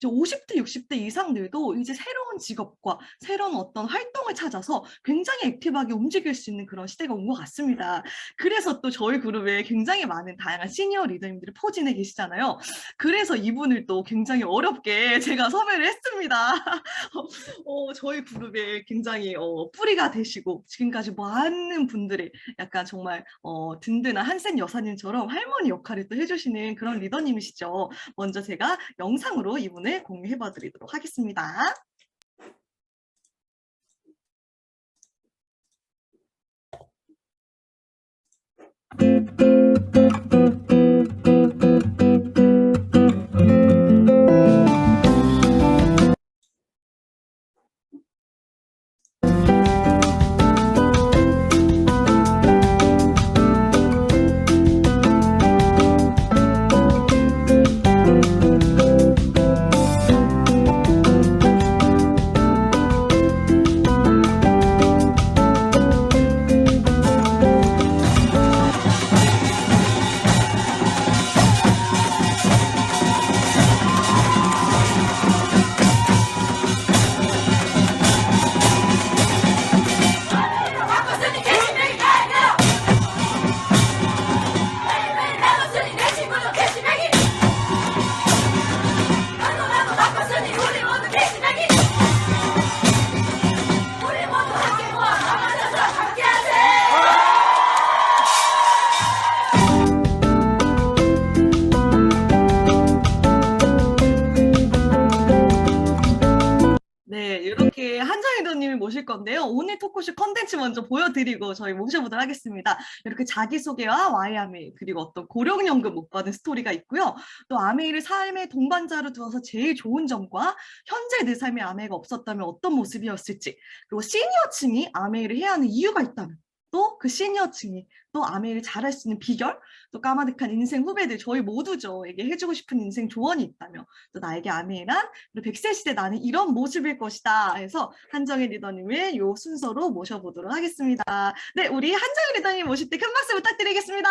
이제 50대, 60대 이상들도 이제 새로운 직업과 새로운 어떤 활동을 찾아서 굉장히 액티브하게 움직일 수 있는 그런 시대가 온 것 같습니다. 그래서 또 저희 그룹에 굉장히 많은 다양한 시니어 리더님들이 포진해 계시잖아요. 그래서 이분을 또 굉장히 어렵게 제가 섭외를 했습니다. 저희 그룹에 굉장히 뿌리가 되시고 지금까지 많은 분들의 약간 정말 든든한 한센 여사님처럼 할머니 역할을 또 해주시는 그런 리더님이시죠. 먼저 제가 영상으로 이분을 공유해 드리도록 하겠습니다. 네, 이렇게 한정 리더님을 모실 건데요. 오늘 토크쇼 컨텐츠 먼저 보여드리고 저희 모셔보도록 하겠습니다. 이렇게 자기소개와 와이아메이 그리고 어떤 고령연금 못 받은 스토리가 있고요. 또 아메이를 삶의 동반자로 두어서 제일 좋은 점과 현재 내 삶에 아메이가 없었다면 어떤 모습이었을지, 그리고 시니어층이 아메이를 해야 하는 이유가 있다면 또 그 시니어층이 또 아메이를 잘할 수 있는 비결, 또 까마득한 인생 후배들 저희 모두죠.에게 해주고 싶은 인생 조언이 있다면 또 나에게 아메이란 100세 시대 나는 이런 모습일 것이다 해서 한정희 리더님을 요 순서로 모셔보도록 하겠습니다. 네, 우리 한정희 리더님 모실 때 큰 박수 부탁드리겠습니다.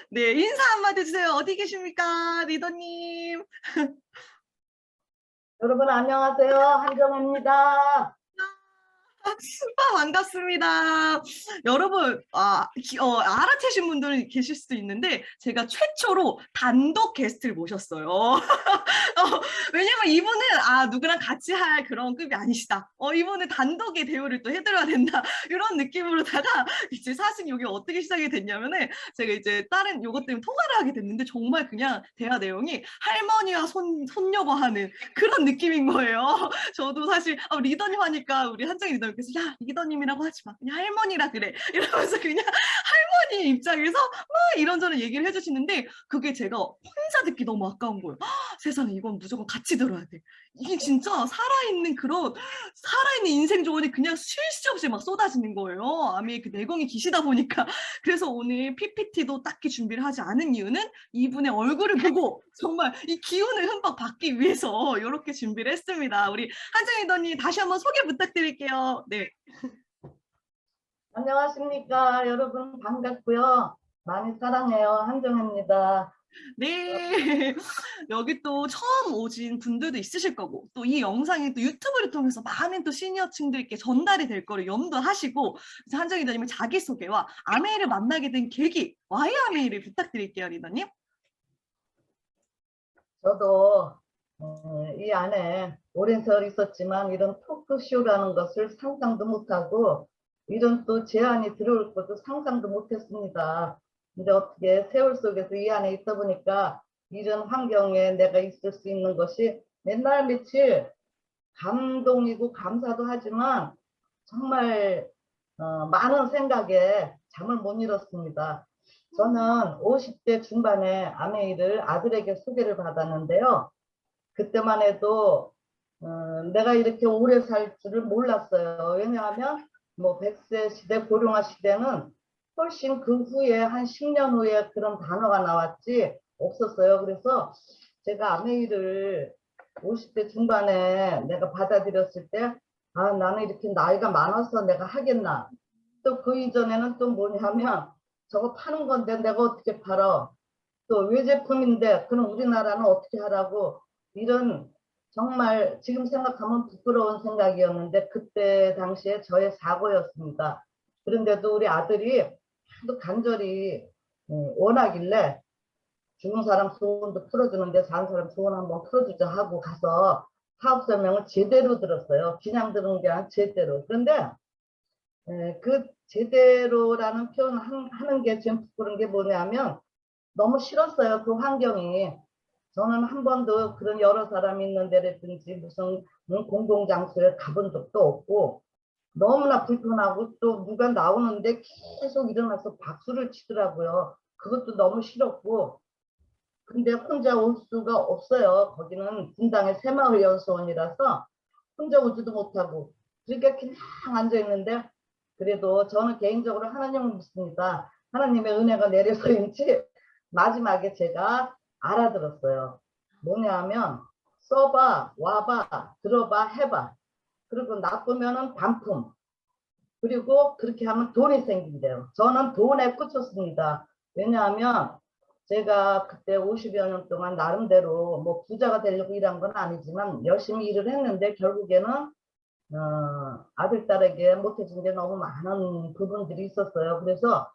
네, 인사 한마디 해주세요. 어디 계십니까, 리더님? 여러분 안녕하세요. 한정입니다. 반갑습니다. 여러분, 알아채신 분들은 계실 수도 있는데 제가 최초로 단독 게스트를 모셨어요. 왜냐면 이분은 누구랑 같이 할 그런 급이 아니시다. 이분은 단독의 대우를 또 해드려야 된다. 이런 느낌으로다가 이제 사실 이게 어떻게 시작이 됐냐면은 제가 이제 다른 요것 때문에 통화를 하게 됐는데 정말 그냥 대화 내용이 할머니와 손녀가 하는 그런 느낌인 거예요. 저도 사실 리더님 하니까 우리 한정희 리더님께서 야 리더님이라고 하지 마 그냥 할머니라 그래 이러면서 그냥 할머니 입장에서 막 이런저런 얘기를 해주시는데 그게 제가 혼자 듣기 너무 아까운 거예요. 세상에 이건 무조건 같이 들어야 돼. 이게 진짜 살아있는 인생 조언이 그냥 쉴 새 없이 막 쏟아지는 거예요. 아미 그 내공이 기시다 보니까. 그래서 오늘 PPT도 딱히 준비를 하지 않은 이유는 이분의 얼굴을 보고 정말 이 기운을 흠뻑 받기 위해서 이렇게 준비를 했습니다. 우리 한정희 리더님 다시 한번 소개 부탁드릴게요. 네. 안녕하십니까. 여러분 반갑고요. 많이 사랑해요. 한정입니다. 네. 여기 또 처음 오신 분들도 있으실 거고 또 이 영상이 또 유튜브를 통해서 많은 또 시니어층들께 전달이 될 거를 염두하시고 한정희 리더님의 자기소개와 아메이를 만나게 된 계기 와이 아메이를 부탁드릴게요, 리더님. 저도 이 안에 오랜 세월 있었지만 이런 토크쇼라는 것을 상상도 못하고 이런 또 제안이 들어올 것도 상상도 못했습니다. 근데 어떻게 세월 속에서 이 안에 있다 보니까 이런 환경에 내가 있을 수 있는 것이 맨날 며칠 감동이고 감사도 하지만 정말 많은 생각에 잠을 못 이뤘습니다. 저는 50대 중반에 아메이를 아들에게 소개를 받았는데요. 그때만 해도 내가 이렇게 오래 살 줄을 몰랐어요. 왜냐하면 뭐 100세 시대, 고령화 시대는 훨씬 그 후에 한 10년 후에 그런 단어가 나왔지 없었어요. 그래서 제가 아메이를 50대 중반에 내가 받아들였을 때 나는 이렇게 나이가 많아서 내가 하겠나. 또 그 이전에는 또 뭐냐면 저거 파는 건데 내가 어떻게 팔아. 또 외제품인데 그럼 우리나라는 어떻게 하라고 이런 정말 지금 생각하면 부끄러운 생각이었는데 그때 당시에 저의 사고였습니다. 그런데도 우리 아들이 하도 간절히 원하길래 죽은 사람 소원도 풀어주는데 사는 사람 소원 한번 풀어주자 하고 가서 사업 설명을 제대로 들었어요. 그냥 들은 게 아니라 제대로. 그런데 그 제대로라는 표현 하는 게 지금 부끄러운 게 뭐냐면 너무 싫었어요. 그 환경이. 저는 한 번도 그런 여러 사람이 있는 데라든지 무슨 공동장소에 가본 적도 없고 너무나 불편하고 또 누가 나오는데 계속 일어나서 박수를 치더라고요. 그것도 너무 싫었고 근데 혼자 올 수가 없어요. 거기는 분당의 새마을연수원이라서 혼자 오지도 못하고 그러니까 그냥 앉아있는데 그래도 저는 개인적으로 하나님을 믿습니다. 하나님의 은혜가 내려서인지 마지막에 제가 알아들었어요. 뭐냐 하면 써봐, 와봐, 들어봐, 해봐. 그리고 나쁘면은 반품. 그리고 그렇게 하면 돈이 생긴대요. 저는 돈에 꽂혔습니다. 왜냐하면 제가 그때 50여 년 동안 나름대로 뭐 부자가 되려고 일한 건 아니지만 열심히 일을 했는데 결국에는 아들, 딸에게 못해준 게 너무 많은 부분들이 있었어요. 그래서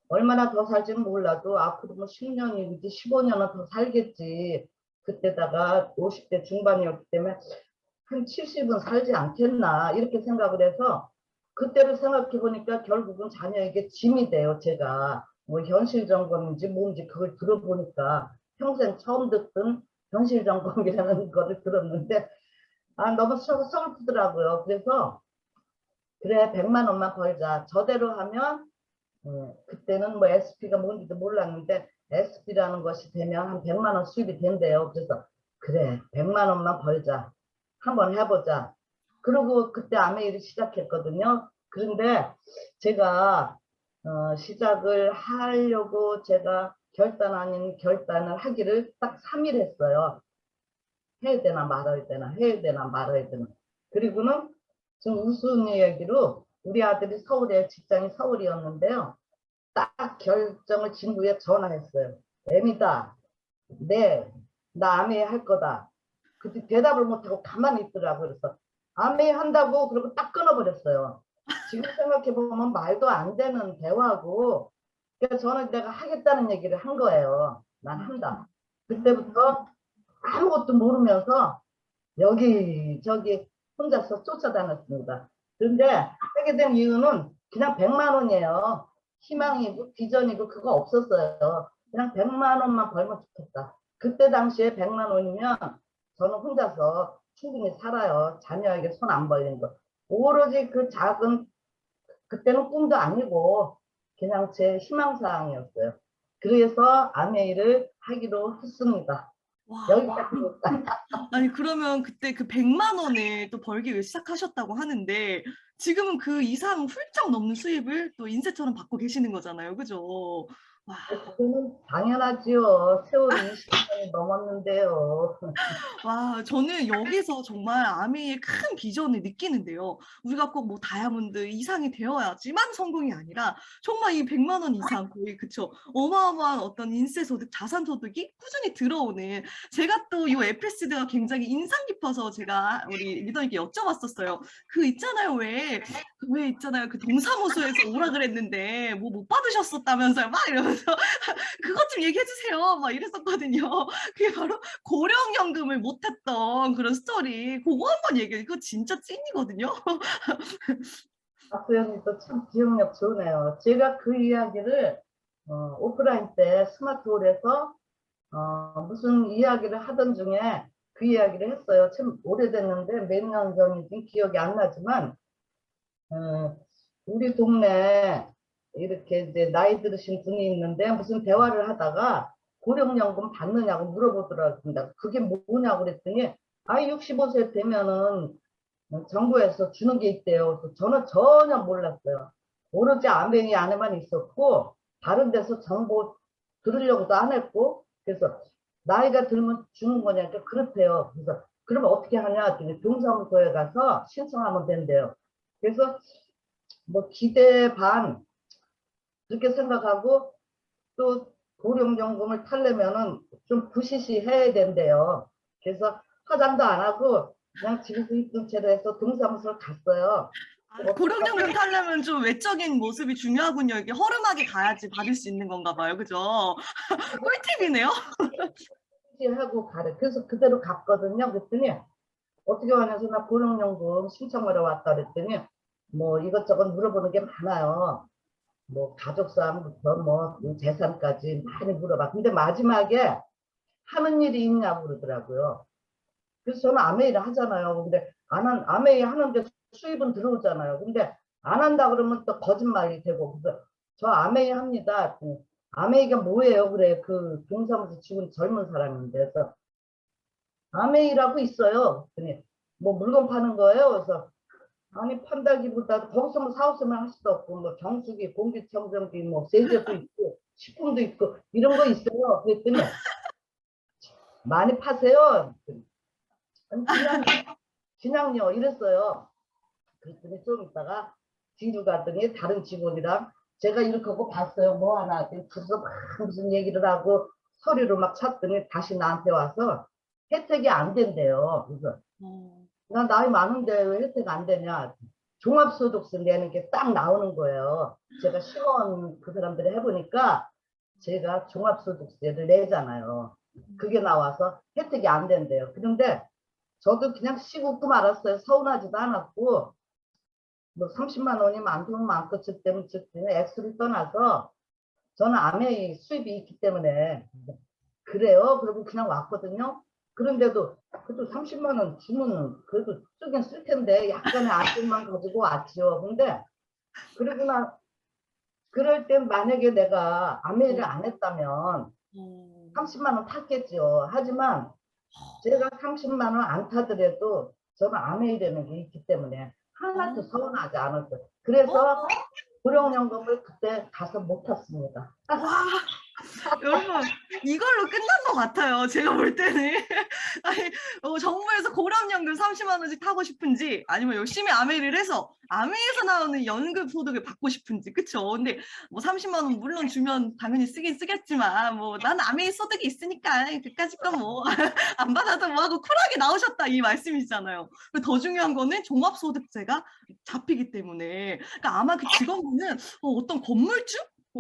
얼마나 더 살지는 몰라도 앞으로 뭐 10년이지 15년은 더 살겠지. 그때다가 50대 중반이었기 때문에 한 70은 살지 않겠나 이렇게 생각을 해서 그때를 생각해 보니까 결국은 자녀에게 짐이 돼요. 제가 뭐 현실 점검인지 뭔지 그걸 들어보니까 평생 처음 듣던 현실 점검이라는 거를 들었는데 너무 서글프더라고요. 그래서 그래 100만 원만 벌자. 저대로 하면 그때는 뭐 SP가 뭔지도 몰랐는데 SP라는 것이 되면 한 100만 원 수입이 된대요. 그래서 그래 100만 원만 벌자. 한번 해보자. 그리고 그때 아메이를 시작했거든요. 그런데 제가 시작을 하려고 제가 결단 아닌 결단을 하기를 딱 3일 했어요. 해야 되나 말아야 되나 해야 되나 말아야 되나. 그리고는 좀 우스운 이야기로 우리 아들이 서울에 직장이 서울이었는데요. 딱 결정을 진 후에 전화했어요. 애미다. 네. 나 아메 할 거다. 그때 대답을 못하고 가만히 있더라고요. 그래서 아메 한다고 그러고 딱 끊어버렸어요. 지금 생각해보면 말도 안 되는 대화고 그래서 저는 내가 하겠다는 얘기를 한 거예요. 난 한다. 그때부터 아무것도 모르면서 여기저기 혼자서 쫓아다녔습니다. 그런데 하게 된 이유는 그냥 100만 원이에요. 희망이고 비전이고 그거 없었어요. 그냥 100만 원만 벌면 좋겠다. 그때 당시에 100만 원이면 저는 혼자서 충분히 살아요. 자녀에게 손 안 벌린 거. 오로지 그 작은 그때는 꿈도 아니고 그냥 제 희망사항이었어요. 그래서 아메이를 하기로 했습니다. 와, 여기까지입니다. 아니 그러면 그때 그 100만 원을 또 벌기 위해 시작하셨다고 하는데 지금은 그 이상 훌쩍 넘는 수입을 또 인쇄처럼 받고 계시는 거잖아요. 그죠? 와. 그거는 당연하지요. 세월이 20년이 넘었는데요. 와, 저는 여기서 정말 아미의 큰 비전을 느끼는데요. 우리가 꼭 뭐 다이아몬드 이상이 되어야지만 성공이 아니라 정말 이 100만 원 이상 거의 그쵸. 어마어마한 어떤 인세 소득, 자산 소득이 꾸준히 들어오는 제가 또 이 FSD가 굉장히 인상 깊어서 제가 우리 리더님께 여쭤봤었어요. 그 있잖아요. 왜 있잖아요. 그 동사무소에서 오라 그랬는데 뭐 못 받으셨었다면서요. 막 이러면서 그것 좀 얘기해 주세요. 막 이랬었거든요. 그게 바로 고령연금을 못했던 그런 스토리 그거 한번 얘기해. 그거 진짜 찐이거든요. 박수현님도 참 기억력 좋네요. 제가 그 이야기를 오프라인 때 스마트홀에서 무슨 이야기를 하던 중에 그 이야기를 했어요. 참 오래됐는데 몇 년 전인지 기억이 안 나지만 우리 동네에 이렇게 이제 나이 들으신 분이 있는데 무슨 대화를 하다가 고령연금 받느냐고 물어보더라고요. 그게 뭐냐고 그랬더니 65세 되면은 정부에서 주는 게 있대요. 그래서 저는 전혀 몰랐어요. 오로지 아메이 안에만 있었고 다른 데서 정보 들으려고도 안 했고 그래서 나이가 들면 주는 거냐니까 그렇대요. 그래서 그러면 어떻게 하냐 했더니 동사무소에 가서 신청하면 된대요. 그래서 뭐 기대 반 그렇게 생각하고 또 고령연금을 타려면은 좀 부시시 해야 된대요. 그래서 화장도 안 하고 그냥 집에서 있던 채로 해서 동사무소를 갔어요. 아, 어떡하면 고령연금 타려면 좀 외적인 모습이 중요하군요. 이게 허름하게 가야지 받을 수 있는 건가 봐요. 그죠? 꿀팁이네요. 하고 가래. 그래서 그대로 갔거든요. 그랬더니 어떻게 하면서 나 고령연금 신청하러 왔다 그랬더니 뭐 이것저것 물어보는 게 많아요. 뭐 가족사항부터 뭐 재산까지 많이 물어봐. 근데 마지막에 하는 일이 있냐고 그러더라고요. 그래서 저는 아메이를 하잖아요. 근데 아메이 하는데 수입은 들어오잖아요. 근데 안 한다 그러면 또 거짓말이 되고. 그래서 저 아메이 합니다. 아메이가 뭐예요? 그래. 그 동사무소 직원 젊은 사람인데. 그래서 아메이라고 있어요. 그랬더니 뭐 물건 파는 거예요. 그래서 아니 판다기보다 거기서 뭐 사업소만 할 수도 없고 뭐 정수기, 공기청정기, 뭐 세제도 있고 식품도 있고 이런 거 있어요. 그랬더니 많이 파세요. 아니, 그냥요 이랬어요. 그랬더니 좀 있다가 뒤로 갔더니 다른 직원이랑 제가 이렇게 하고 봤어요. 뭐 하나. 그래서 막 무슨 얘기를 하고 서류를 막 찾더니 다시 나한테 와서 혜택이 안 된대요. 그래서 어, 나 나이 많은데 왜 혜택 안 되냐. 종합소득세 내는 게 딱 나오는 거예요. 제가 시원 그 사람들이 해보니까 제가 종합소득세를 내잖아요. 그게 나와서 혜택이 안 된대요. 그런데 저도 그냥 쉬고 웃고 말았어요. 서운하지도 않았고 뭐 30만 원이 많으면 많고 적대면 적대는 액수를 떠나서 저는 아메이 수입이 있기 때문에 그래요. 그러고 그냥 왔거든요. 그런데도 그래도 30만 원 주면 그래도 쓰긴 쓸 텐데 약간의 아쉬움만 가지고 왔지요. 근데 그러구나. 그럴 땐 만약에 내가 아메이를 어, 안 했다면 어. 30만 원 탔겠죠. 하지만 제가 30만 원 안 타더라도 저는 아메이라는 게 있기 때문에 하나도 어, 서운하지 않았어요. 어, 그래서 고령연금을 그때 가서 못 탔습니다. 와, 여러분, 이걸로 끝난 것 같아요. 제가 볼 때는. 아니, 정부에서 고령연금 30만 원씩 타고 싶은지, 아니면 열심히 아메이를 해서, 아메이에서 나오는 연금 소득을 받고 싶은지, 그쵸? 근데 뭐 30만 원 물론 주면 당연히 쓰긴 쓰겠지만, 뭐, 난 아메이 소득이 있으니까, 그까짓 거 뭐, 안 받아도 뭐 하고 쿨하게 나오셨다, 이 말씀이잖아요. 그리고 더 중요한 거는 종합소득세가 잡히기 때문에. 그러니까 아마 그 직원분은 어떤 건물주?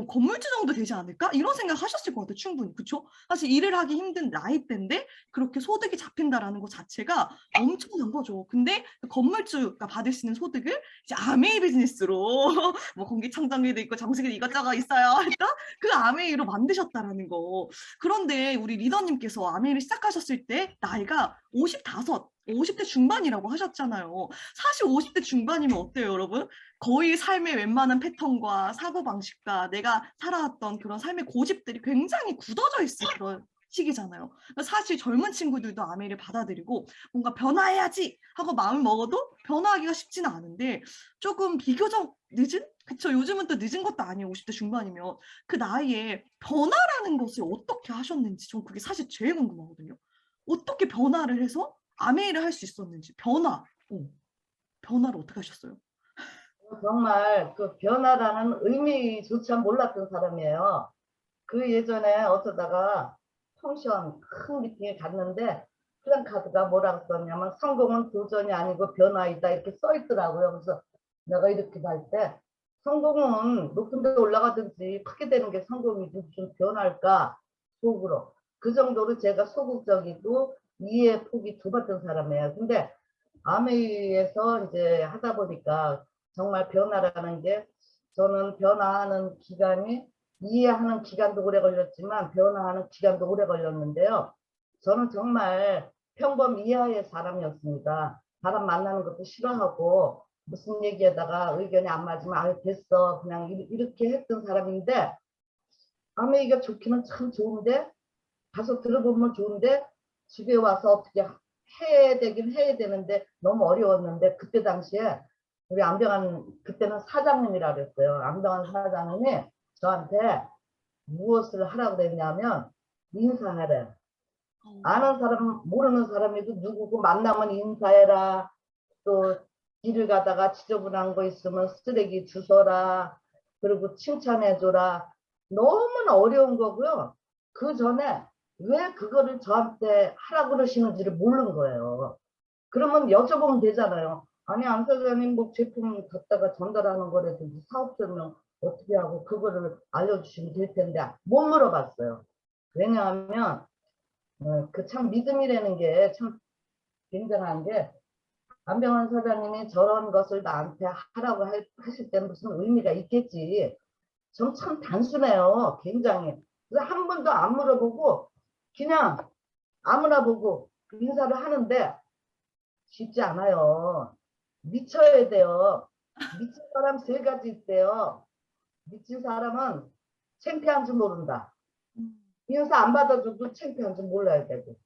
건물주 정도 되지 않을까? 이런 생각 하셨을 것 같아요, 충분히. 그쵸? 사실 일을 하기 힘든 나이대인데 그렇게 소득이 잡힌다라는 것 자체가 엄청난 거죠. 근데 그 건물주가 받을 수 있는 소득을 이제 아메이 비즈니스로 뭐 공기청정기도 있고 정수기도 이것저것 있어요. 했던 그 아메이로 만드셨다라는 거. 그런데 우리 리더님께서 아메이를 시작하셨을 때 나이가 55, 50대 중반이라고 하셨잖아요. 사실 50대 중반이면 어때요, 여러분? 거의 삶의 웬만한 패턴과 사고방식과 내가 살아왔던 그런 삶의 고집들이 굉장히 굳어져 있을 그런 시기잖아요. 사실 젊은 친구들도 아메이를 받아들이고 뭔가 변화해야지 하고 마음을 먹어도 변화하기가 쉽지는 않은데 조금 비교적 늦은? 그쵸. 요즘은 또 늦은 것도 아니에요. 50대 중반이면. 그 나이에 변화라는 것을 어떻게 하셨는지 전 그게 사실 제일 궁금하거든요. 어떻게 변화를 해서 아메이를 할 수 있었는지. 변화를 어떻게 하셨어요? 정말 그 변화라는 의미조차 몰랐던 사람이에요. 그 예전에 어쩌다가 펑션 큰 미팅에 갔는데 플랜카드가 뭐라고 썼냐면 성공은 도전이 아니고 변화이다 이렇게 써 있더라고요. 그래서 내가 이렇게 갈 때 성공은 높은 데 올라가든지 크게 되는 게 성공이지 무슨 변할까 속으로 그 정도로 제가 소극적이고 이해 폭이 좁았던 사람이에요. 근데 아메이에서 이제 하다 보니까 정말 변화라는 게 저는 변화하는 기간이 이해하는 기간도 오래 걸렸지만 변화하는 기간도 오래 걸렸는데요. 저는 정말 평범 이하의 사람이었습니다. 사람 만나는 것도 싫어하고 무슨 얘기하다가 의견이 안 맞으면 아 됐어 그냥 이렇게 했던 사람인데 아메이가 좋기는 참 좋은데 가서 들어보면 좋은데 집에 와서 어떻게 해야 되긴 해야 되는데 너무 어려웠는데 그때 당시에 우리 안병환 그때는 사장님이라 그랬어요. 안병환 사장님이 저한테 무엇을 하라고 그랬냐면 인사하래. 아는 사람 모르는 사람이도 누구고 만나면 인사해라. 또 길을 가다가 지저분한 거 있으면 쓰레기 주워라. 그리고 칭찬해줘라. 너무나 어려운 거고요. 그 전에 왜 그거를 저한테 하라고 그러시는지를 모르는 거예요. 그러면 여쭤보면 되잖아요. 아니, 안 사장님, 뭐 제품 갖다가 전달하는 거라든지 사업 설명 어떻게 하고 그거를 알려주시면 될 텐데 못 물어봤어요. 왜냐하면 그 참 믿음이라는 게 참 굉장한 게, 안병환 사장님이 저런 것을 나한테 하라고 하실 때는 무슨 의미가 있겠지. 전 참 단순해요. 굉장히. 그래서 한 번도 안 물어보고 그냥 아무나 보고 인사를 하는데 쉽지 않아요. 미쳐야 돼요. 미친 사람 세 가지 있대요. 미친 사람은 창피한 줄 모른다. 인사 안 받아줘도 창피한 줄 몰라야 되고,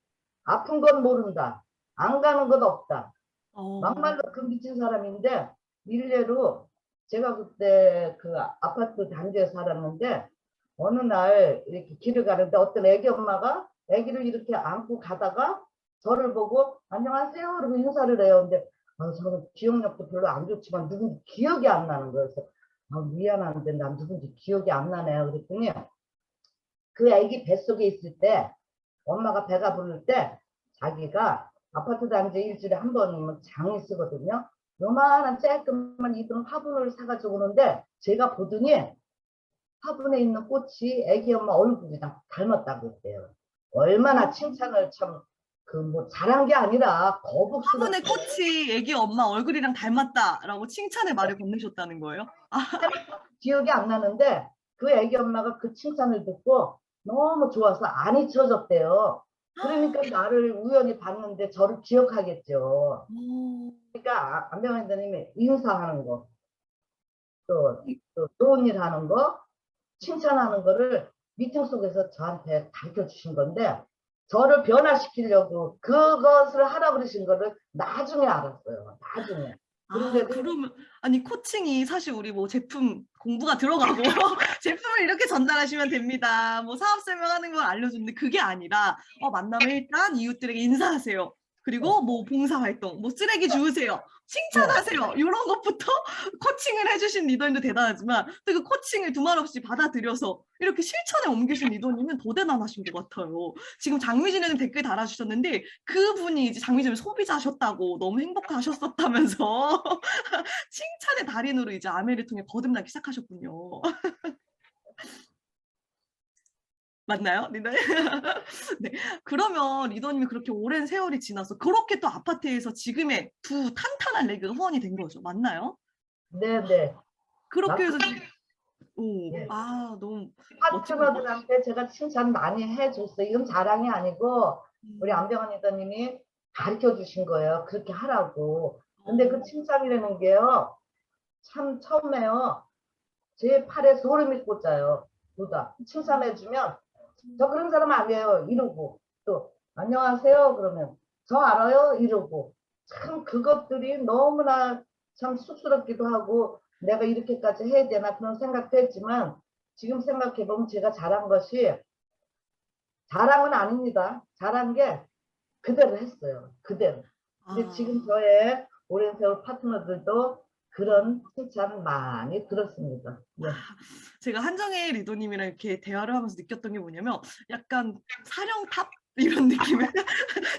아픈 건 모른다. 안 가는 건 없다. 어, 막말로 그 미친 사람인데, 일례로 제가 그때 그 아파트 단지에 살았는데 어느 날 이렇게 길을 가는데 어떤 애기 엄마가 애기를 이렇게 안고 가다가 저를 보고 안녕하세요 그러고 인사를 해요. 근데 저는 기억력도 별로 안 좋지만 누군지 기억이 안 나는 거예요. 그래서 미안한데 난 누군지 기억이 안 나네요. 그랬더니 그 애기 뱃속에 있을 때 엄마가 배가 부를 때 자기가 아파트 단지 일주일에 한 번이면 장이 쓰거든요. 요만한 쬐끔만 입은 화분을 사가지고 오는데 제가 보더니 화분에 있는 꽃이 애기 엄마 얼굴이랑 닮았다고 했대요. 얼마나 칭찬을 참 그 뭐 잘한 게 아니라 화분의 거북스럽게 꽃이 애기 엄마 얼굴이랑 닮았다라고 칭찬의 말을 건네셨다는 거예요? 아, 기억이 안 나는데 그 애기 엄마가 그 칭찬을 듣고 너무 좋아서 안 잊혀졌대요. 그러니까 나를 우연히 봤는데 저를 기억하겠죠. 오, 그러니까 안병환 선생님이 인사하는 거, 또 좋은 일 하는 거, 칭찬하는 거를 미팅 속에서 저한테 가르쳐 주신 건데, 저를 변화시키려고 그것을 하라 그러신 거를 나중에 알았어요. 나중에. 아, 그런데도 그러면, 아니, 코칭이 사실 우리 뭐 제품 공부가 들어가고, 제품을 이렇게 전달하시면 됩니다. 뭐 사업 설명하는 걸 알려주는데 그게 아니라, 만나면 일단 이웃들에게 인사하세요. 그리고 뭐 봉사활동, 뭐 쓰레기 주우세요. 네. 칭찬하세요. 이런 것부터 코칭을 해주신 리더님도 대단하지만, 또 그 코칭을 두말 없이 받아들여서 이렇게 실천에 옮기신 리더님은 더 대단하신 것 같아요. 지금 장미진님 댓글 달아주셨는데, 그분이 이제 장미진 소비자셨다고 너무 행복하셨었다면서 칭찬의 달인으로 이제 아메를 통해 거듭나기 시작하셨군요. 맞나요, 리더님? 네. 그러면 리더님이 그렇게 오랜 세월이 지나서 그렇게 또 아파트에서 지금의 두 탄탄한 레그가 후원이 된 거죠. 맞나요? 네네. 그렇게 맞습니다. 해서 지금, 오, 예. 너무 멋지군요. 파트너들한테 제가 칭찬 많이 해줬어요. 이건 자랑이 아니고 우리 음, 안병환 리더님이 가르쳐 주신 거예요. 그렇게 하라고. 근데 그 어, 칭찬이라는 게요. 참 처음에요. 제 팔에 소름이 꽂아요. 누가 칭찬해주면 저 그런 사람 아니에요. 이러고 또 안녕하세요. 그러면 저 알아요. 이러고 참 그것들이 너무나 참 쑥스럽기도 하고 내가 이렇게까지 해야 되나 그런 생각도 했지만 지금 생각해보면 제가 잘한 것이 자랑은 아닙니다. 잘한 게 그대로 했어요. 그대로. 근데 지금 아, 저의 오랜 세월 파트너들도 그런 칭찬 많이 들었습니다. 네. 제가 한정혜 리더님이랑 이렇게 대화를 하면서 느꼈던 게 뭐냐면 약간 사령탑 이런 느낌의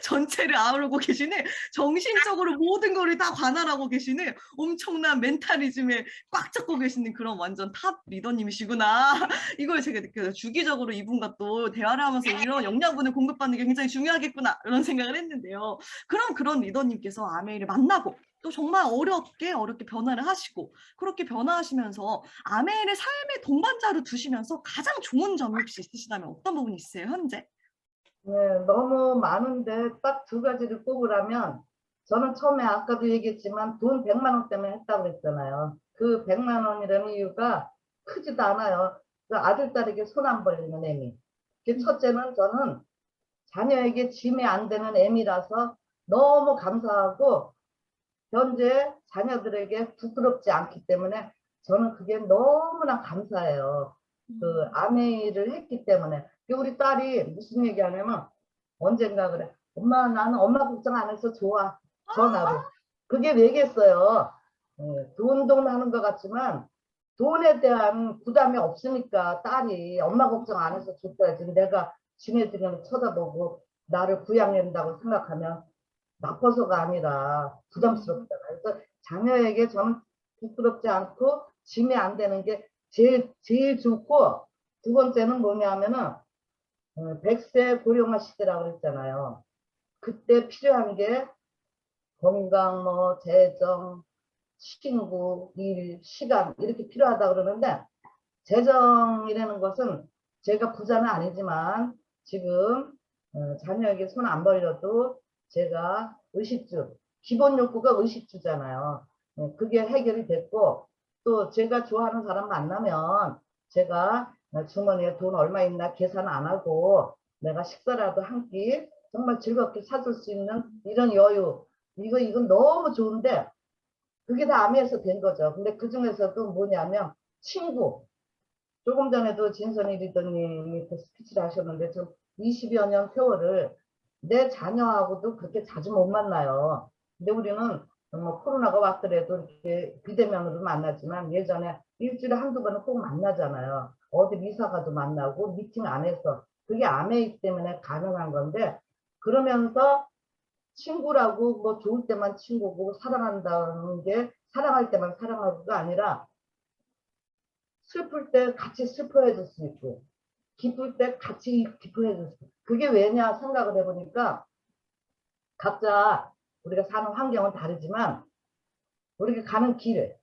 전체를 아우르고 계시는 정신적으로 모든 거를 다 관할하고 계시는 엄청난 멘탈리즘에 꽉 잡고 계시는 그런 완전 탑 리더님이시구나. 이걸 제가 느껴요. 주기적으로 이분과 또 대화를 하면서 이런 영양분을 공급받는 게 굉장히 중요하겠구나 이런 생각을 했는데요. 그럼 그런 리더님께서 아메이를 만나고 또 정말 어렵게 변화를 하시고 그렇게 변화하시면서 아메이를 삶의 동반자로 두시면서 가장 좋은 점이 혹시 있으시다면 어떤 부분이 있어요, 현재? 네, 너무 많은데 딱 두 가지를 꼽으라면 저는 처음에 아까도 얘기했지만 돈 100만 원 때문에 했다고 그랬잖아요. 그 100만 원이라는 이유가 크지도 않아요. 그 아들, 딸에게 손 안 벌리는 애미. 첫째는 저는 자녀에게 짐이 안 되는 애미라서 너무 감사하고 현재 자녀들에게 부끄럽지 않기 때문에 저는 그게 너무나 감사해요. 그 음. 아메이를 했기 때문에. 우리 딸이 무슨 얘기하냐면 언젠가 그래. 엄마 나는 엄마 걱정 안 해서 좋아. 전화로. 그게 왜겠어요. 돈 하는 것 같지만 돈에 대한 부담이 없으니까 딸이 엄마 걱정 안 해서 줬어야지. 내가 지네들은 쳐다보고 나를 부양한다고 생각하면 나빠서가 아니라 부담스럽잖아. 그래서 자녀에게 저는 부끄럽지 않고 짐이 안 되는 게 제일 좋고, 두 번째는 뭐냐면은 100세 고령화 시대라고 그랬잖아요. 그때 필요한 게 건강, 뭐 재정, 친구, 일, 시간 이렇게 필요하다 그러는데, 재정이라는 것은 제가 부자는 아니지만 지금 자녀에게 손 안 벌려도 제가 의식주, 기본 욕구가 의식주잖아요. 그게 해결이 됐고, 또 제가 좋아하는 사람 만나면 제가 주머니에 돈 얼마 있나 계산 안 하고 내가 식사라도 한 끼 정말 즐겁게 사줄 수 있는 이런 여유, 이건 너무 좋은데 그게 다 암에서 된 거죠. 근데 그 중에서도 뭐냐면 친구. 조금 전에도 진선희 리더님이 그 스피치를 하셨는데, 좀 20여 년 세월을 내 자녀하고도 그렇게 자주 못 만나요. 근데 우리는 뭐 코로나가 왔더라도 이렇게 비대면으로 만나지만 예전에 일주일에 한두 번은 꼭 만나잖아요. 어디 이사 가도 만나고 미팅 안 해서. 그게 아메이 때문에 가능한 건데, 그러면서 친구라고 뭐 좋을 때만 친구고 사랑한다는 게 사랑할 때만 사랑하고가 아니라 슬플 때 같이 슬퍼해 줄 수 있고 기쁠 때 같이 기뻐해 줄 수 있고. 그게 왜냐 생각을 해보니까 각자 우리가 사는 환경은 다르지만 우리가 가는 길,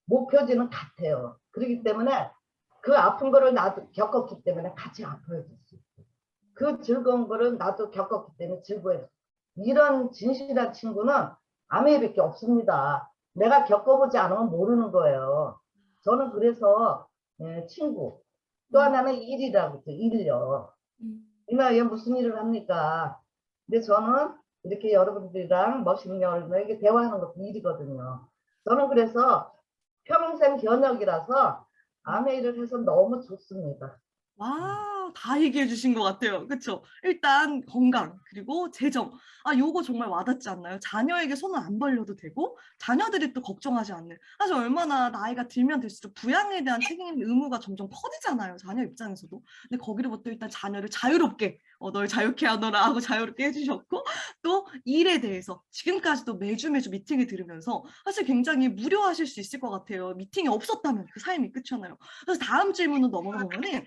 목표지는 같아요. 그렇기 때문에 그 아픈 거를 나도 겪었기 때문에 같이 아파해 줄 수 있고, 그 즐거운 거를 나도 겪었기 때문에 즐거워해 줄 수 있고. 이런 진실한 친구는 아메이밖에 없습니다. 내가 겪어보지 않으면 모르는 거예요. 저는 그래서 친구, 또 하나는 일이라고 또 일요. 이 나이에 무슨 일을 합니까? 근데 저는 이렇게 여러분들이랑 멋있는 여러분에게 대화하는 것도 일이거든요. 저는 그래서 평생 견역이라서 아메이를 해서 너무 좋습니다. 와, 다 얘기해 주신 것 같아요. 그쵸? 일단 건강, 그리고 재정. 아, 요거 정말 와닿지 않나요? 자녀에게 손을 안 벌려도 되고, 자녀들이 또 걱정하지 않는. 사실 얼마나 나이가 들면 들수록 부양에 대한 책임, 의무가 점점 커지잖아요. 자녀 입장에서도. 근데 거기로부터 일단 자녀를 자유롭게, 널 자유케 하노라 하고 자유롭게 해주셨고, 또 일에 대해서 지금까지도 매주 미팅을 들으면서 사실 굉장히 무료하실 수 있을 것 같아요. 미팅이 없었다면 그 삶이 끝이잖아요. 그래서 다음 질문으로 넘어가 보면은,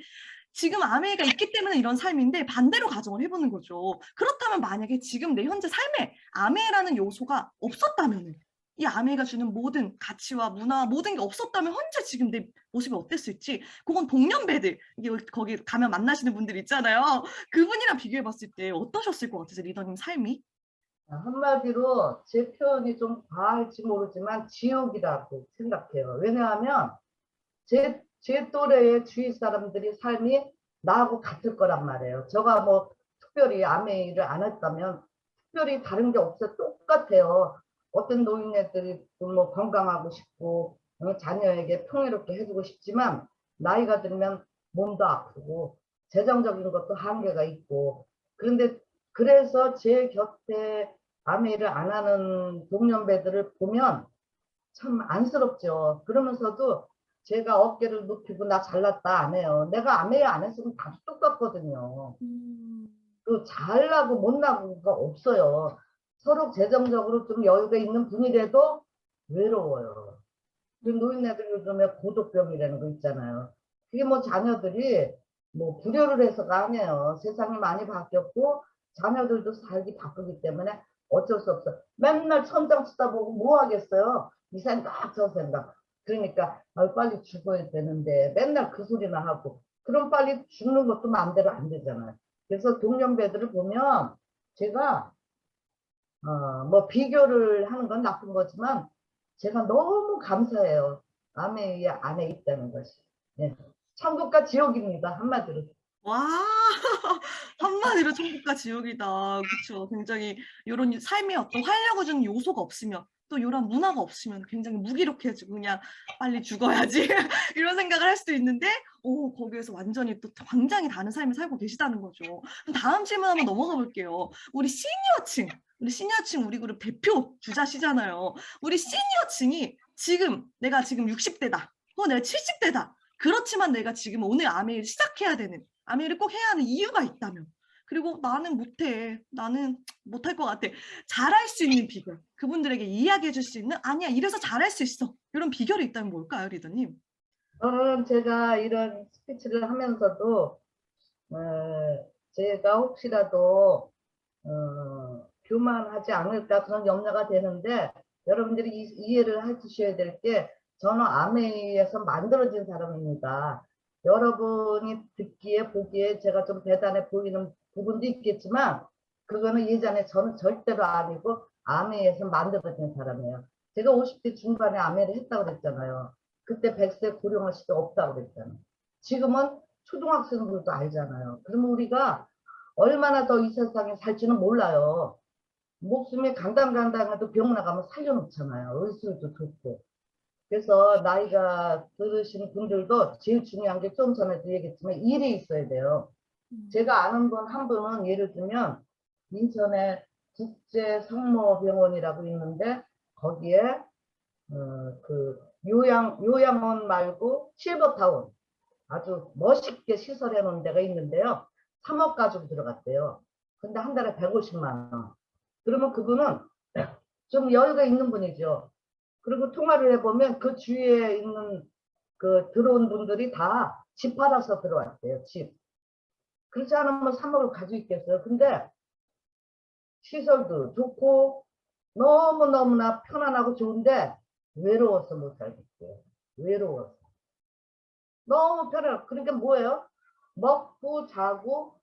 지금 아메이가 있기 때문에 이런 삶인데 반대로 가정을 해보는 거죠. 그렇다면 만약에 지금 내 현재 삶에 아메이라는 요소가 없었다면, 이 아메이가 주는 모든 가치와 문화 모든 게 없었다면 현재 지금 내 모습이 어땠을지, 그건 동년배들, 이게 거기 가면 만나시는 분들 있잖아요. 그분이랑 비교해 봤을 때 어떠셨을 것 같으세요, 리더님 삶이? 한마디로 제 표현이 좀 과할지 모르지만 지옥이라고 생각해요. 왜냐하면 제 또래의 주위 사람들이 삶이 나하고 같을 거란 말이에요. 제가 뭐 특별히 아메이를 안 했다면 특별히 다른 게 없어요. 똑같아요. 어떤 노인네들이 뭐 건강하고 싶고 자녀에게 평화롭게 해주고 싶지만 나이가 들면 몸도 아프고 재정적인 것도 한계가 있고, 그런데 그래서 제 곁에 아메이를 안 하는 동년배들을 보면 참 안쓰럽죠. 그러면서도 제가 어깨를 눕히고 나 잘났다 안 해요. 내가 아메이 안 했으면 다 똑같거든요. 그 잘나고 못나고가 없어요. 서로 재정적으로 좀 여유가 있는 분이라도 외로워요. 그 노인네들 요즘에 고독병이라는 거 있잖아요. 그게 뭐 자녀들이 뭐 불효를 해서가 아니에요. 세상이 많이 바뀌었고 자녀들도 살기 바쁘기 때문에 어쩔 수 없어. 맨날 천장 쳐다보고 뭐 하겠어요. 이 생각 저 생각. 그러니까 빨리 죽어야 되는데 맨날 그 소리나 하고, 그럼 빨리 죽는 것도 마음대로 안 되잖아요. 그래서 동년배들을 보면 제가 뭐 비교를 하는 건 나쁜 거지만 제가 너무 감사해요. 아메이 안에 있다는 것이. 예. 천국과 지옥입니다. 한마디로. 와, 한마디로 천국과 지옥이다. 그쵸. 굉장히 이런 삶의 어떤 활력을 주는 요소가 없으면, 또 이런 문화가 없으면 굉장히 무기력해지고 그냥 빨리 죽어야지 이런 생각을 할 수도 있는데, 거기에서 완전히 또 굉장히 다른 삶을 살고 계시다는 거죠. 그럼 다음 질문 한번 넘어가 볼게요. 우리 시니어층 우리 그룹 대표 주자시잖아요. 우리 시니어층이 지금 내가 지금 60대다. 내가 70대다. 그렇지만 내가 지금 오늘 아메이를 시작해야 되는, 아메이를 꼭 해야 하는 이유가 있다면, 그리고 나는 못해, 나는 못할 것 같아, 잘할 수 있는 비결, 그분들에게 이야기해 줄 수 있는, 아니야 이래서 잘할 수 있어, 이런 비결이 있다면 뭘까요, 리더님? 저는 제가 이런 스피치를 하면서도 제가 혹시라도 교만하지 않을까 그런 염려가 되는데, 여러분들이 이해를 해주셔야 될 게, 저는 아메이에서 만들어진 사람입니다. 여러분이 듣기에 보기에 제가 좀 대단해 보이는 부분도 있겠지만, 그거는 예전에 저는 절대로 아니고 아메이에서 만들어진 사람이에요. 제가 50대 중반에 아메이를 했다고 그랬잖아요. 그때 100세 고령화 시대 없다고 그랬잖아요. 지금은 초등학생들도 알잖아요. 그러면 우리가 얼마나 더 이 세상에 살지는 몰라요. 목숨이 강당강당해도 병 나가면 살려놓잖아요. 의술도 좋고. 그래서 나이가 들으신 분들도 제일 중요한 게 좀 전에도 얘기했지만 일이 있어야 돼요. 제가 아는 분 한 분은 예를 들면 인천에 국제성모병원이라고 있는데, 거기에 그 요양원 말고 실버타운 아주 멋있게 시설해 놓은 데가 있는데요. 3억 가지고 들어갔대요. 근데 한 달에 150만 원. 그러면 그분은 좀 여유가 있는 분이죠. 그리고 통화를 해보면 그 주위에 있는 그 들어온 분들이 다 집 팔아서 들어왔대요. 집. 그렇지 않으면 3억을 가지고 있겠어요. 근데 시설도 좋고 너무너무나 편안하고 좋은데 외로워서 못 살겠대요. 외로워서. 너무 편해요. 그러니까 뭐예요? 먹고 자고,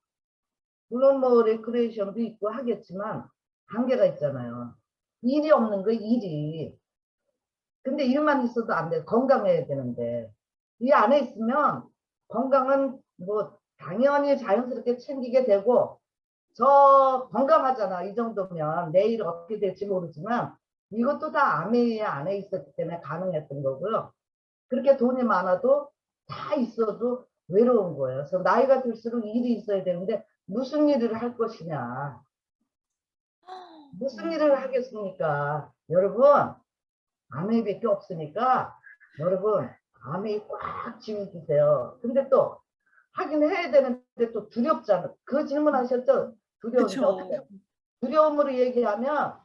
물론 뭐 레크레이션도 있고 하겠지만 한계가 있잖아요. 일이 없는 거, 일이. 근데 일만 있어도 안 돼. 건강해야 되는데. 이 안에 있으면 건강은 뭐 당연히 자연스럽게 챙기게 되고, 저 건강하잖아. 이 정도면 내일 어떻게 될지 모르지만 이것도 다 아메이 안에 있었기 때문에 가능했던 거고요. 그렇게 돈이 많아도 다 있어도 외로운 거예요. 그래서 나이가 들수록 일이 있어야 되는데 무슨 일을 할 것이냐. 무슨 일을 하겠습니까? 여러분, 아메이밖에 없으니까 여러분 아메이 꽉 쥐어주세요. 근데 또 하긴 해야 되는데 또 두렵잖아. 그 질문하셨죠? 두려운데 그쵸. 어떻게 해요? 두려움으로 얘기하면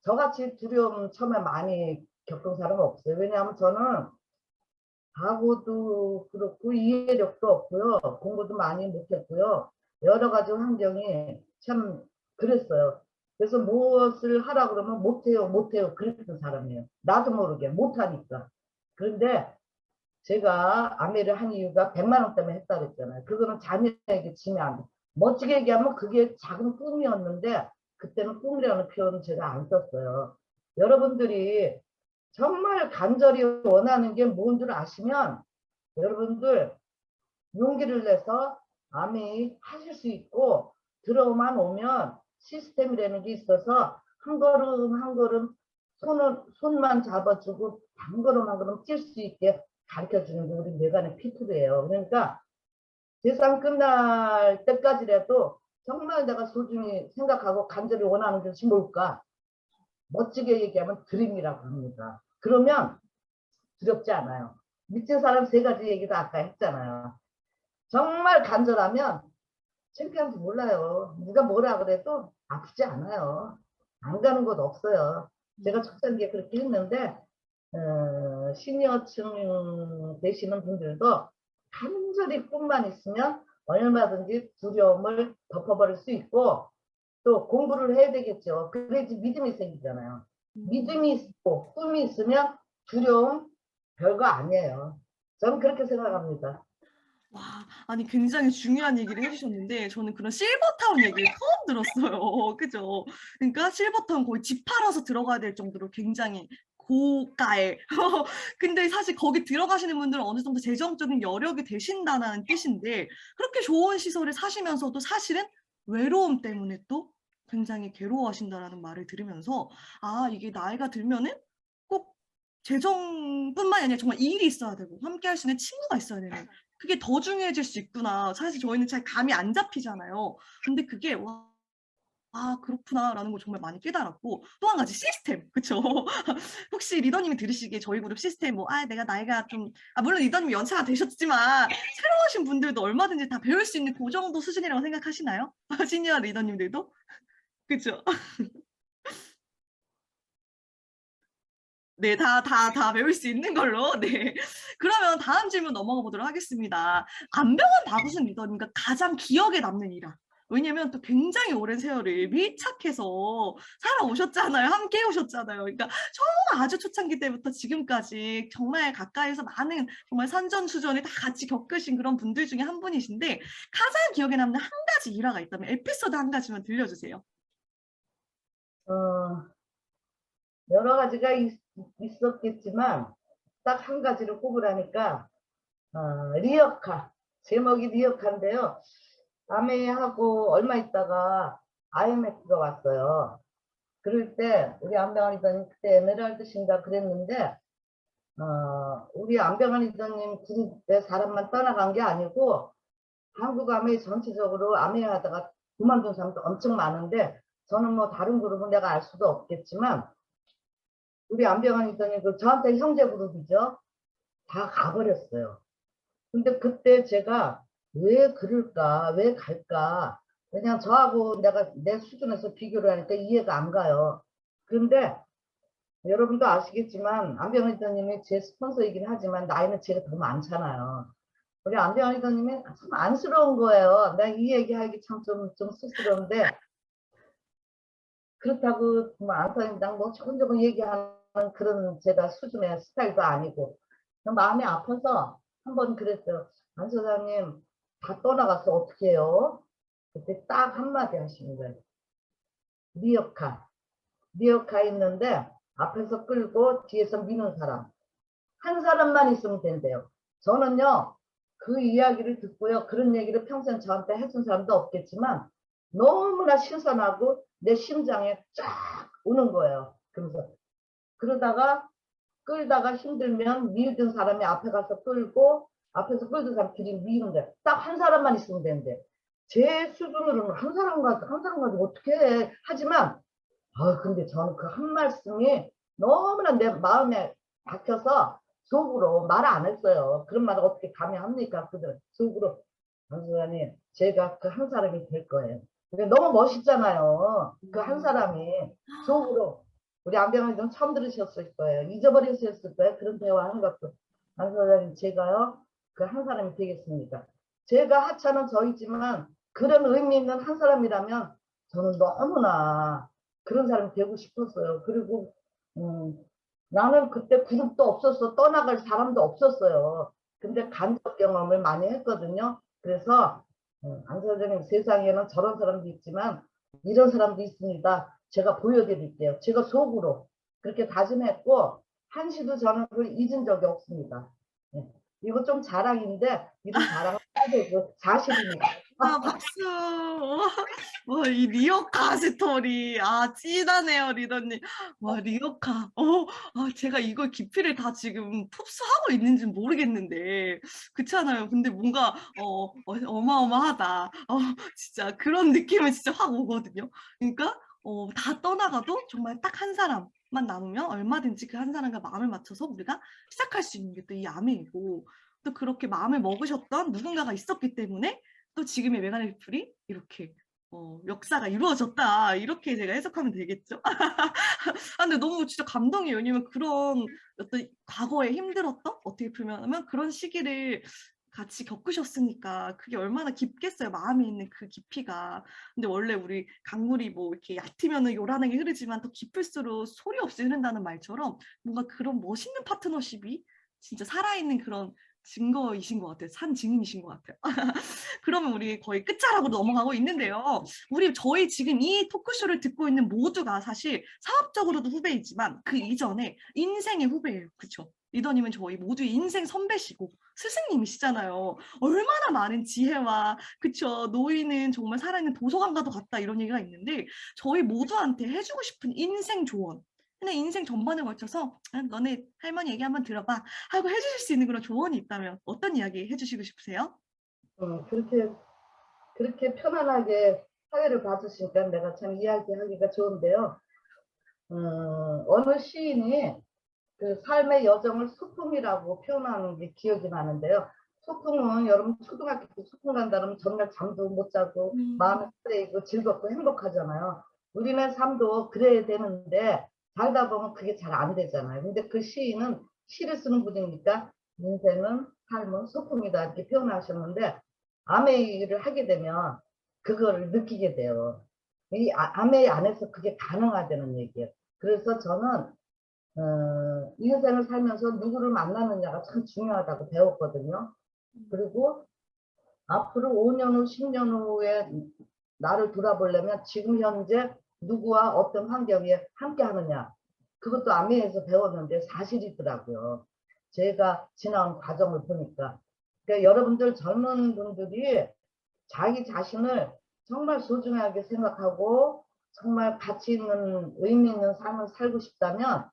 저같이 두려움 처음에 많이 겪은 사람은 없어요. 왜냐하면 저는 각오도 그렇고 이해력도 없고요. 공부도 많이 못했고요. 여러 가지 환경이 참 그랬어요. 그래서 무엇을 하라 그러면 못해요, 못해요. 그랬던 사람이에요. 나도 모르게 못하니까. 그런데 제가 아메를 한 이유가 100만 원 때문에 했다 그랬잖아요. 그거는 자녀에게 지면 안 돼. 멋지게 얘기하면 그게 작은 꿈이었는데 그때는 꿈이라는 표현은 제가 안 썼어요. 여러분들이 정말 간절히 원하는 게 뭔 줄 아시면 여러분들 용기를 내서 아메이 하실 수 있고, 들어만 오면 시스템이라는 게 있어서 한 걸음 한 걸음 손만 잡아주고 한 걸음 한 걸음 뛸 수 있게 가르쳐주는 게 우리 뇌관의 피투예요. 그러니까 세상 끝날 때까지라도 정말 내가 소중히 생각하고 간절히 원하는 것이 뭘까? 멋지게 얘기하면 드림이라고 합니다. 그러면 두렵지 않아요. 미친 사람 세 가지 얘기도 아까 했잖아요. 정말 간절하면 창피한지 몰라요. 누가 뭐라 그래도 아프지 않아요. 안 가는 곳 없어요. 제가 초창기에 그렇게 했는데 시니어층 되시는 분들도 간절히 꿈만 있으면 얼마든지 두려움을 덮어버릴 수 있고, 또 공부를 해야 되겠죠. 그래야지 믿음이 생기잖아요. 믿음이 있고 꿈이 있으면 두려움 별거 아니에요. 저는 그렇게 생각합니다. 와, 아니 굉장히 중요한 얘기를 해주셨는데 저는 그런 실버타운 얘기를 처음 들었어요. 그죠? 그러니까 실버타운 거의 집 팔아서 들어가야 될 정도로 굉장히 고가에. 근데 사실 거기 들어가시는 분들은 어느 정도 재정적인 여력이 되신다는 뜻인데 그렇게 좋은 시설에 사시면서도 사실은 외로움 때문에 또 굉장히 괴로워하신다라는 말을 들으면서 아, 이게 나이가 들면은 꼭 재정뿐만이 아니라 정말 일이 있어야 되고 함께 할 수 있는 친구가 있어야 되는 그게 더 중요해질 수 있구나. 사실 저희는 잘 감이 안 잡히잖아요. 근데 그게 와 아, 그렇구나라는 거 정말 많이 깨달았고, 또 한 가지 시스템, 그쵸? 혹시 리더님이 들으시기에 저희 그룹 시스템 뭐, 아, 내가 나이가 좀, 아, 물론 리더님이 연차가 되셨지만 새로 오신 분들도 얼마든지 다 배울 수 있는 그 정도 수준이라고 생각하시나요? 시니어 리더님들도? 그쵸? 네, 다 배울 수 있는 걸로. 네. 그러면 다음 질문 넘어가 보도록 하겠습니다. 안병원 박우순 리더님과 가장 기억에 남는 일화. 왜냐면 또 굉장히 오랜 세월을 밀착해서 살아오셨잖아요. 함께 오셨잖아요. 그러니까 정말 아주 초창기 때부터 지금까지 정말 가까이서 많은 정말 산전수전을 다 같이 겪으신 그런 분들 중에 한 분이신데 가장 기억에 남는 한 가지 일화가 있다면 에피소드 한 가지만 들려주세요. 어, 여러 가지가 있었겠지만 딱 한 가지를 꼽으라니까 리어카 제목이 리어카인데요. 아메하고 얼마 있다가 IMF가 왔어요. 그럴 때 우리 안병환 리더님 그때 에메랄드신가 그랬는데 우리 안병환 리더님 그룹의 사람만 떠나간 게 아니고 한국 아메 전체적으로 아메 하다가 그만둔 사람도 엄청 많은데 저는 뭐 다른 그룹은 내가 알 수도 없겠지만 우리 안병환 리더님 그 저한테 형제 그룹이죠. 다 가버렸어요. 근데 그때 제가 왜 그럴까, 왜 갈까, 그냥 저하고 내가 내 수준에서 비교를 하니까 이해가 안 가요. 그런데 여러분도 아시겠지만 안병환 리더님이 제 스폰서이긴 하지만 나이는 제가 더 많잖아요. 우리 안병환 리더님이 참 안쓰러운 거예요. 내가 이 얘기하기 참 좀 쑥스러운데 그렇다고 뭐 안사님당 뭐 조금조금 얘기하는 그런 제가 수준의 스타일도 아니고 마음이 아파서 한번 그랬어요. 안 소장님 다 떠나가서 어떻게 해요? 그때 딱 한마디 하시는 거예요. 리어카. 리어카 있는데 앞에서 끌고 뒤에서 미는 사람. 한 사람만 있으면 된대요. 저는요. 그 이야기를 듣고요. 그런 얘기를 평생 저한테 해준 사람도 없겠지만 너무나 신선하고 내 심장에 쫙 오는 거예요. 그러면서 그러다가 끌다가 힘들면 밀던 사람이 앞에 가서 끌고 앞에서 끌던 사람 뒤로 미는데 딱 한 사람만 있으면 되는데 제 수준으로는 한 사람 가지고 어떻게 해 하지만 근데 저는 그 한 말씀이 너무나 내 마음에 박혀서 속으로 말 안 했어요. 그런 말을 어떻게 감히 합니까? 그들 속으로 강수관님 제가 그 한 사람이 될 거예요. 근데 너무 멋있잖아요. 그 한 사람이 속으로 우리 안병환 좀 처음 들으셨을 거예요. 잊어버리셨을 거예요. 그런 대화하는 것도. 강수관님 제가요 그 한 사람이 되겠습니다. 제가 하찮은 저이지만 그런 의미 있는 한 사람이라면 저는 너무나 그런 사람이 되고 싶었어요. 그리고 나는 그때 그룹도 없었어. 떠나갈 사람도 없었어요. 근데 간접 경험을 많이 했거든요. 그래서 안 선생님 세상에는 저런 사람도 있지만 이런 사람도 있습니다. 제가 보여드릴게요. 제가 속으로 그렇게 다짐했고 한시도 저는 그걸 잊은 적이 없습니다. 네. 이거 좀 자랑인데 이런 자랑은 빠져도 사실입니다. 아, 박수. 와, 이 리어카 스토리. 아, 찐하네요, 리더님. 와, 리어카. 제가 이걸 깊이를 다 지금 흡수하고 있는지 모르겠는데. 그렇잖아요. 근데 뭔가, 어마어마하다. 진짜 그런 느낌은 진짜 확 오거든요. 그러니까, 다 떠나가도 정말 딱 한 사람만 남으면 얼마든지 그 한 사람과 마음을 맞춰서 우리가 시작할 수 있는 게 또 이 아메이고, 또 그렇게 마음을 먹으셨던 누군가가 있었기 때문에 또 지금의 메가네 피플이 이렇게 역사가 이루어졌다 이렇게 제가 해석하면 되겠죠. 근데 너무 진짜 감동이에요. 왜냐면 그런 어떤 과거에 힘들었던 어떻게 보면 그런 시기를 같이 겪으셨으니까 그게 얼마나 깊겠어요. 마음에 있는 그 깊이가. 근데 원래 우리 강물이 뭐 이렇게 얕으면 요란하게 흐르지만 더 깊을수록 소리 없이 흐른다는 말처럼 뭔가 그런 멋있는 파트너십이 진짜 살아있는 그런 증거이신 것 같아요. 산 증인이신 것 같아요. 그러면 우리 거의 끝자락으로 넘어가고 있는데요. 저희 지금 이 토크쇼를 듣고 있는 모두가 사실 사업적으로도 후배이지만 그 이전에 인생의 후배예요. 그렇죠? 리더님은 저희 모두의 인생 선배시고 스승님이시잖아요. 얼마나 많은 지혜와 그쵸 노인은 정말 살아있는 도서관과도 같다 이런 얘기가 있는데 저희 모두한테 해주고 싶은 인생 조언 그냥 인생 전반에 걸쳐서 너네 할머니 얘기 한번 들어봐 하고 해주실 수 있는 그런 조언이 있다면 어떤 이야기 해주시고 싶으세요? 그렇게 편안하게 사회를 봐주시니까 내가 참 이야기하기가 좋은데요. 어느 시인이 그 삶의 여정을 소풍이라고 표현하는 게 기억이 나는데요. 소풍은 여러분 초등학교 때 소풍 간다면 전날 잠도 못 자고 마음이 설레이고 즐겁고 행복하잖아요. 우리는 삶도 그래야 되는데 살다 보면 그게 잘 안 되잖아요. 근데 그 시인은 시를 쓰는 분이니까 인생은 삶은 소풍이다 이렇게 표현하셨는데 아메이 일을 하게 되면 그거를 느끼게 돼요. 이 아메이 안에서 그게 가능하다는 얘기예요. 그래서 저는 인생을 살면서 누구를 만나느냐가 참 중요하다고 배웠거든요. 그리고 앞으로 5년 후, 10년 후에 나를 돌아보려면 지금 현재 누구와 어떤 환경에 함께 하느냐. 그것도 아메에서 배웠는데 사실이더라고요. 제가 지나온 과정을 보니까. 그러니까 여러분들 젊은 분들이 자기 자신을 정말 소중하게 생각하고 정말 가치 있는 의미 있는 삶을 살고 싶다면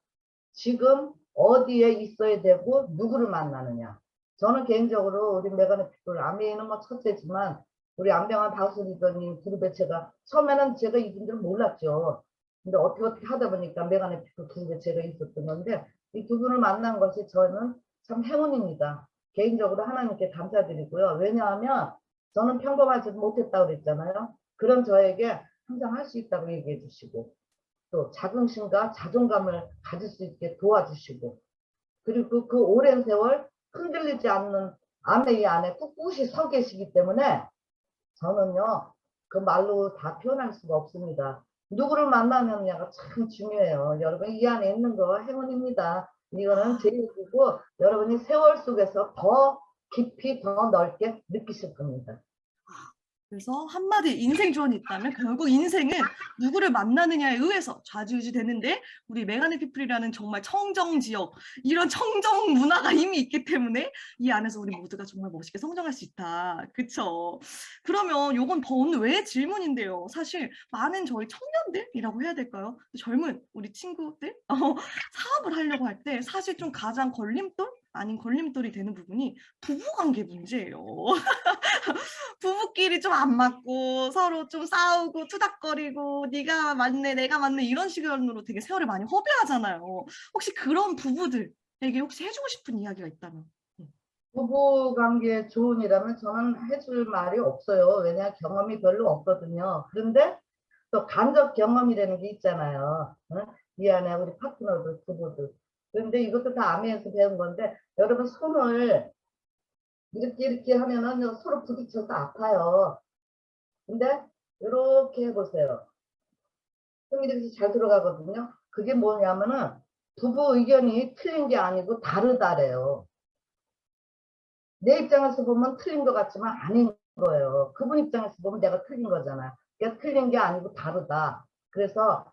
지금 어디에 있어야 되고 누구를 만나느냐. 저는 개인적으로 우리 메가네 피플 아메이는 뭐 첫째지만 우리 안병환 다우스리더님 그룹에 제가 처음에는 제가 이분들 몰랐죠. 근데 어떻게 하다 보니까 메가네 피플 그룹에 제가 있었던 건데 이 두 분을 만난 것이 저는 참 행운입니다. 개인적으로 하나님께 감사드리고요. 왜냐하면 저는 평범하지 못했다고 그랬잖아요. 그런 저에게 항상 할 수 있다고 얘기해 주시고 또 자긍심과 자존감을 가질 수 있게 도와주시고 그리고 그 오랜 세월 흔들리지 않는 아메이 안에 꿋꿋이 서 계시기 때문에 저는요 그 말로 다 표현할 수가 없습니다. 누구를 만나느냐가 참 중요해요. 여러분 이 안에 있는 거 행운입니다. 이거는 제 얘기고 여러분이 세월 속에서 더 깊이 더 넓게 느끼실 겁니다. 그래서 한마디 인생 조언이 있다면 결국 인생은 누구를 만나느냐에 의해서 좌지우지 되는데 우리 메가네 피플이라는 정말 청정 지역 이런 청정 문화가 이미 있기 때문에 이 안에서 우리 모두가 정말 멋있게 성장할 수 있다. 그쵸? 그러면 요건 더 오늘 왜 질문인데요. 사실 많은 저희 청년들이라고 해야 될까요? 젊은 우리 친구들 사업을 하려고 할 때 사실 좀 가장 걸림돌? 아닌 걸림돌이 되는 부분이 부부관계 문제예요. 부부끼리 좀 안 맞고 서로 좀 싸우고 투닥거리고 네가 맞네 내가 맞네 이런 식으로 되게 세월을 많이 허비하잖아요. 혹시 그런 부부들에게 혹시 해주고 싶은 이야기가 있다면? 부부 관계 조언이라면 저는 해줄 말이 없어요. 왜냐 경험이 별로 없거든요. 그런데 또 간접 경험이라는 게 있잖아요. 응? 이 안에 우리 파트너들, 부부들. 그런데 이것도 다 아미에서 배운 건데 여러분 손을 이렇게 하면은 서로 부딪혀서 아파요. 근데 이렇게 해보세요. 손이 이렇게 잘 들어가거든요. 그게 뭐냐면은 부부 의견이 틀린 게 아니고 다르다래요. 내 입장에서 보면 틀린 것 같지만 아닌 거예요. 그분 입장에서 보면 내가 틀린 거잖아. 그러니까 틀린 게 아니고 다르다. 그래서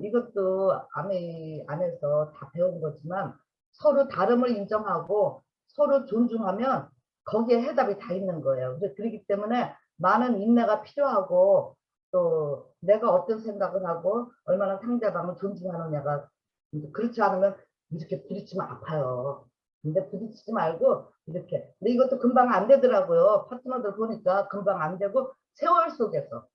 이것도 아미 안에서 다 배운 거지만 서로 다름을 인정하고 서로 존중하면 거기에 해답이 다 있는 거예요. 그렇기 때문에 많은 인내가 필요하고 또 내가 어떤 생각을 하고 얼마나 상대방을 존중하느냐가 그렇지 않으면 이렇게 부딪히면 아파요. 근데 부딪히지 말고 이렇게. 근데 이것도 금방 안 되더라고요. 파트너들 보니까 금방 안 되고 세월 속에서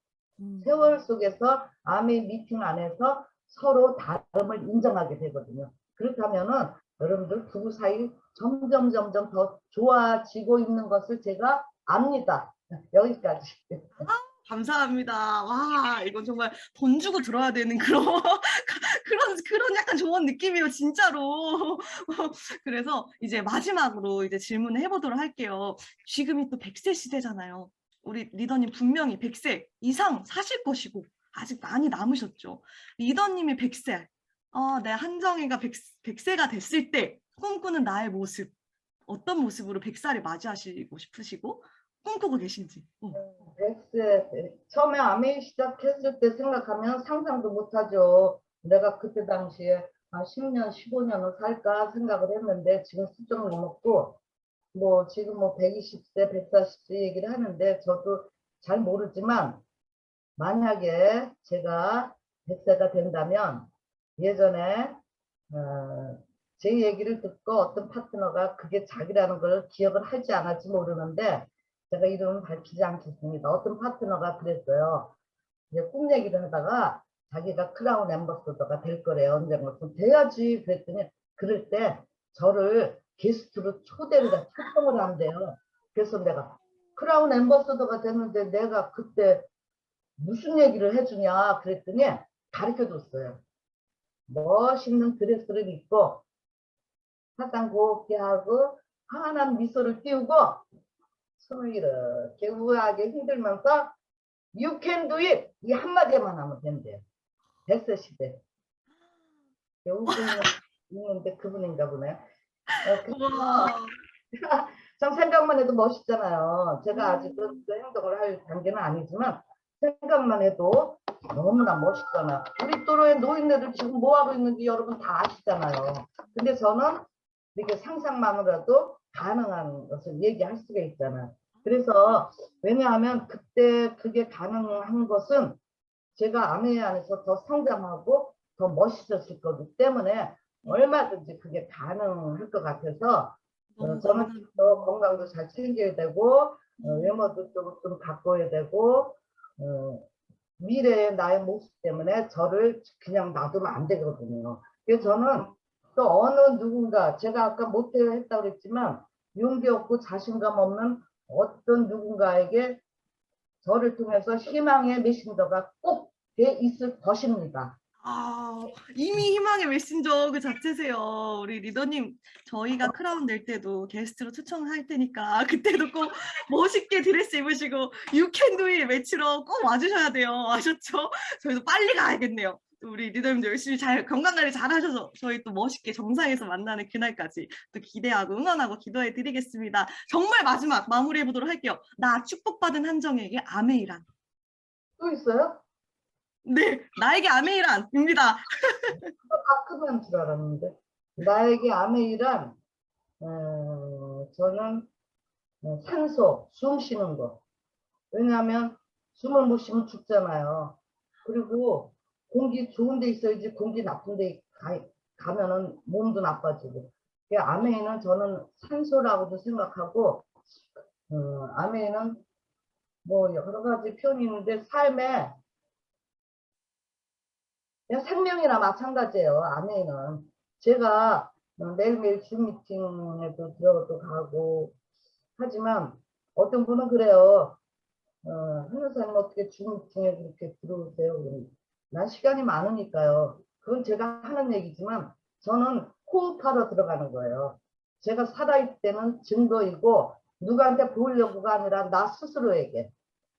아미 미팅 안에서 서로 다름을 인정하게 되거든요. 그렇다면은 여러분들 부부 사이 점점 더 좋아지고 있는 것을 제가 압니다. 여기까지. 감사합니다. 와, 이건 정말 돈 주고 들어야 되는 그런 그런 약간 좋은 느낌이에요, 진짜로. 그래서 이제 마지막으로 이제 질문을 해보도록 할게요. 지금이 또 100세 시대잖아요. 우리 리더님 분명히 100세 이상 사실 것이고 아직 많이 남으셨죠. 리더님이 100세, 내 한정이가 100세가 됐을 때 꿈꾸는 나의 모습, 어떤 모습으로 100살을 맞이하시고 싶으시고 꿈꾸고 계신지. 100세 처음에 아메이 시작했을 때 생각하면 상상도 못하죠. 내가 그때 당시에 한 10년, 15년을 살까 생각을 했는데 지금 수정을 넘었고 뭐 지금 뭐 120세, 140세 얘기를 하는데 저도 잘 모르지만 만약에 제가 100세가 된다면 예전에 제 얘기를 듣고 어떤 파트너가 그게 자기라는 걸 기억을 할지 안 할지 모르는데 제가 이름은 밝히지 않겠습니다. 어떤 파트너가 그랬어요. 이제 꿈 얘기를 하다가 자기가 크라운 앰버서더가 될 거래요. 언젠가 좀 돼야지 그랬더니 그럴 때 저를 게스트로 초청을 한대요. 그래서 내가 크라운 앰버서더가 됐는데 내가 그때 무슨 얘기를 해주냐 그랬더니 가르쳐 줬어요. 멋있는 드레스를 입고 화장 곱게 하고 환한 미소를 띄우고 손을 이렇게 우아하게 흔들면서 You can do it! 이 한마디만 하면 된대요. 100세 시대. 웃고 있는데 그분인가 보네. 와. 참 생각만 해도 멋있잖아요. 제가 아직은 그 행동을 할 단계는 아니지만 생각만 해도 너무나 멋있잖아. 우리 또래의 노인네들 지금 뭐하고 있는지 여러분 다 아시잖아요. 근데 저는 이렇게 상상만으로도 가능한 것을 얘기할 수가 있잖아요. 그래서 왜냐하면 그때 그게 가능한 것은 제가 아메 안에서 더 성장하고 더 멋있었을 거기 때문에 얼마든지 그게 가능할 것 같아서 저는 더 건강도 잘 챙겨야 되고 외모도 좀 가꿔야 되고 미래의 나의 모습 때문에 저를 그냥 놔두면 안 되거든요. 그래서 저는 또 어느 누군가 제가 아까 못해요 했다고 그랬지만 용기 없고 자신감 없는 어떤 누군가에게 저를 통해서 희망의 메신저가 꼭 돼 있을 것입니다. 아, 이미 희망의 메신저 그 자체세요. 우리 리더님, 저희가 크라운 낼 때도 게스트로 초청할 테니까 그때도 꼭 멋있게 드레스 입으시고 You can do it 외치러 꼭 와주셔야 돼요. 아셨죠? 저희도 빨리 가야겠네요. 우리 리더님도 열심히 잘 건강관리 잘 하셔서 저희 또 멋있게 정상에서 만나는 그날까지 또 기대하고 응원하고 기도해 드리겠습니다. 정말 마지막 마무리해 보도록 할게요. 나 축복받은 한정에게 아멘이란. 또 있어요? 네, 나에게 아멘이란입니다. 가끔은 줄 알았는데 나에게 아메이란 저는 산소, 숨 쉬는 거. 왜냐하면 숨을 못 쉬면 죽잖아요. 그리고 공기 좋은 데 있어야지 공기 나쁜 데 가면은 몸도 나빠지고. 아메이는 저는 산소라고도 생각하고 아메이는 뭐 여러 가지 표현이 있는데 삶에 그냥 생명이나 마찬가지예요. 아메이는 제가 매일매일 줌 미팅에도 들어도 가고 하지만 어떤 분은 그래요. 한여사님 어떻게 줌 미팅에 그렇게 들어오세요? 난 시간이 많으니까요. 그건 제가 하는 얘기지만 저는 호흡하러 들어가는 거예요. 제가 살아있을 때는 증거이고 누구한테 보이려고가 아니라 나 스스로에게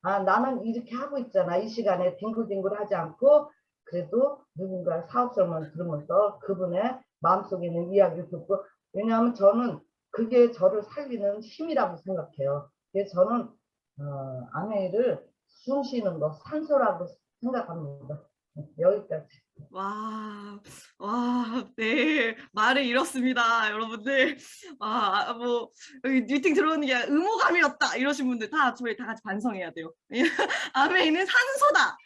나는 이렇게 하고 있잖아. 이 시간에 뒹굴뒹굴 하지 않고 그래도 누군가 사업 설명을 들으면서 그분의 마음속에 있는 이야기를 듣고 왜냐하면 저는 그게 저를 살리는 힘이라고 생각해요. 그래서 저는 아메이를 숨 쉬는 거 산소라고 생각합니다. 여기까지. 와, 와, 네. 말을 잃었습니다, 여러분들. 뭐, 여기 미팅 들어오는 게 의무감이었다. 이러신 분들 저희 다 같이 반성해야 돼요. 아메이는 산소다.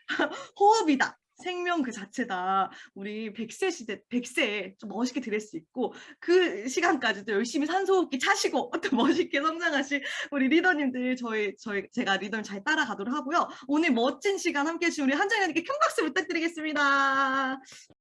호흡이다. 생명 그 자체다. 우리 100세 시대, 100세에 좀 멋있게 드레스 입고 그 시간까지도 열심히 산소호흡기 차시고 또 멋있게 성장하신 우리 리더님들 제가 리더님 잘 따라가도록 하고요. 오늘 멋진 시간 함께 해주신 우리 한정현님께 큰 박수 부탁드리겠습니다.